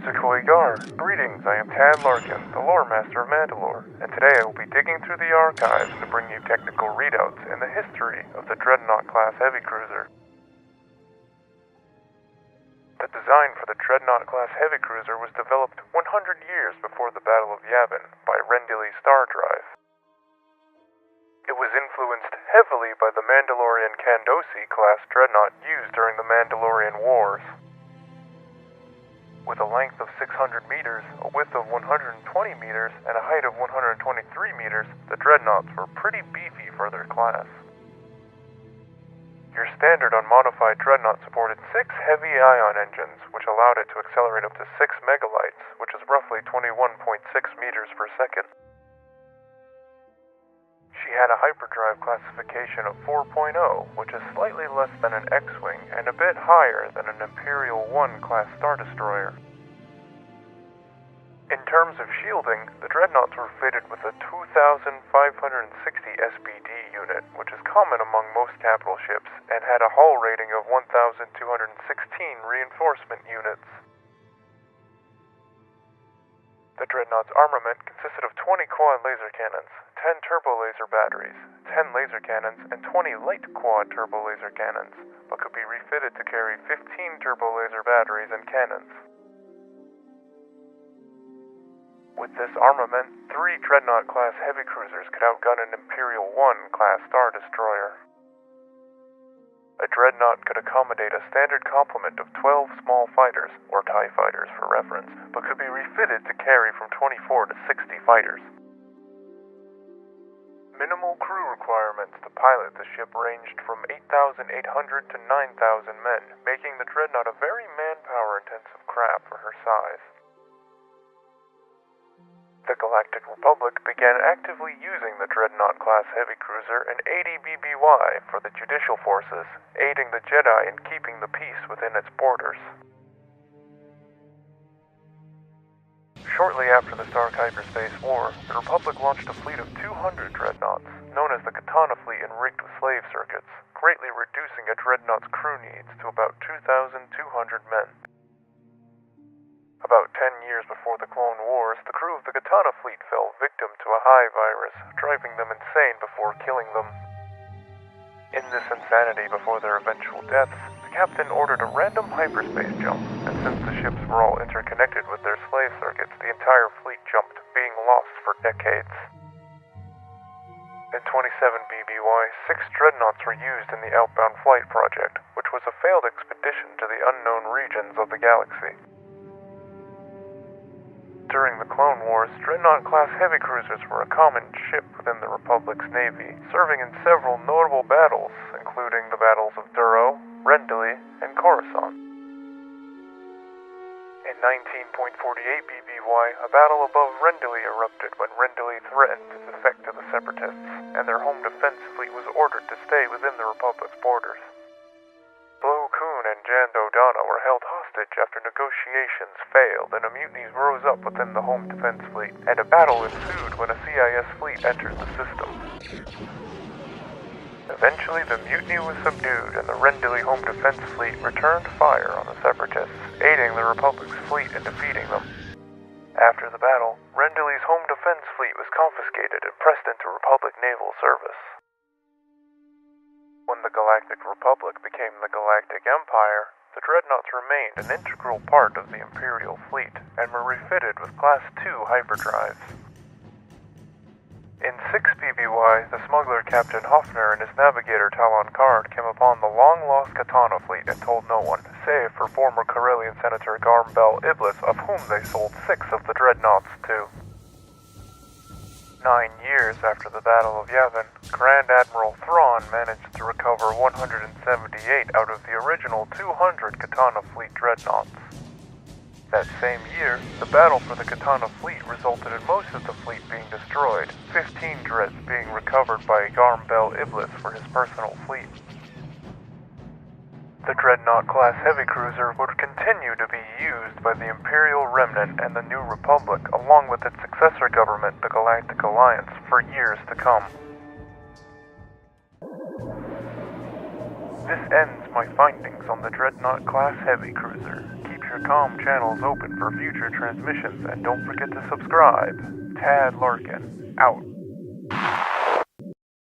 Greetings, I am Tad Larkin, the lore master of Manda-LORE, and today I will be digging through the archives to bring you technical readouts in the history of the Dreadnaught class heavy cruiser. The design for the Dreadnaught class heavy cruiser was developed 100 years before the Battle of Yavin by Rendili Star Drive. It was influenced heavily by the Mandalorian Candosi class Dreadnaught used during the Mandalorian Wars. With a length of 600 meters, a width of 120 meters, and a height of 123 meters, the Dreadnaughts were pretty beefy for their class. Your standard unmodified Dreadnaught supported 6 heavy ion engines, which allowed it to accelerate up to 6 megalights, which is roughly 21.6 meters per second. She had a hyperdrive classification of 4.0, which is slightly less than an X-Wing and a bit higher than an Imperial 1 class Star Destroyer. In terms of shielding, the Dreadnaughts were fitted with a 2,560 SBD unit, which is common among most capital ships, and had a hull rating of 1,216 reinforcement units. The Dreadnaught's armament consisted of 20 quad laser cannons, 10 turbo laser batteries, 10 laser cannons, and 20 light quad turbo laser cannons, but could be refitted to carry 15 turbo laser batteries and cannons. With this armament, 3 Dreadnought-class heavy cruisers could outgun an Imperial 1 class Star Destroyer. A Dreadnought could accommodate a standard complement of 12 small fighters, or TIE fighters for reference, but could be refitted to carry from 24 to 60 fighters. Minimal crew requirements to pilot the ship ranged from 8,800 to 9,000 men, making the Dreadnought a very manpower-intensive craft for her size. The Galactic Republic began actively using the Dreadnought-class heavy cruiser and 80 BBY for the judicial forces, aiding the Jedi in keeping the peace within its borders. Shortly after the Stark Hyperspace War, the Republic launched a fleet of 200 Dreadnoughts, known as the Katana Fleet and rigged with slave circuits, greatly reducing a Dreadnought's crew needs to about 2,200 men. About 10 years before the Clone Wars, the crew of the Katana Fleet fell victim to a high virus, driving them insane before killing them. In this insanity before their eventual deaths, the captain ordered a random hyperspace jump, and since the ships were all interconnected with their slave circuits, the entire fleet jumped, being lost for decades. In 27 BBY, 6 Dreadnoughts were used in the Outbound Flight project, which was a failed expedition to the unknown regions of the galaxy. During the Clone Wars, Dreadnought-class heavy cruisers were a common ship within the Republic's navy, serving in several notable battles, including the battles of Duro, Rendili, and Coruscant. In 19.48 BBY, a battle above Rendili erupted when Rendili threatened to defect to the Separatists, and their home defense fleet was ordered to stay within the Republic's borders. Plo Koon and Jan Dodonna were held hostage after negotiations failed and a mutiny rose up within the home defense fleet, and a battle ensued when a CIS fleet entered the system. Eventually, the mutiny was subdued and the Rendili home defense fleet returned fire on the Separatists, aiding the Republic's fleet in defeating them. After the battle, Rendili's home defense fleet was confiscated and pressed into Republic naval service. When the Galactic Republic became the Galactic Empire, the Dreadnoughts remained an integral part of the Imperial fleet and were refitted with Class II hyperdrives. In 6 BBY, the smuggler Captain Hoffner and his navigator Talon Card came upon the long-lost Katana fleet and told no one, save for former Corellian Senator Garm Bel Iblis, of whom they sold 6 of the Dreadnoughts to. 9 years after the Battle of Yavin, Grand Admiral Thrawn managed to recover 178 out of the original 200 Katana Fleet Dreadnoughts. That same year, the battle for the Katana Fleet resulted in most of the fleet being destroyed, 15 Dreads being recovered by Garm Bel Iblis for his personal fleet. The Dreadnought-class heavy cruiser would continue to be used by the Imperial Remnant and the New Republic, along with its successor government, the Galactic Alliance, for years to come. This ends my findings on the Dreadnought-class heavy cruiser. Keep your comm channels open for future transmissions, and don't forget to subscribe. Tad Larkin, out.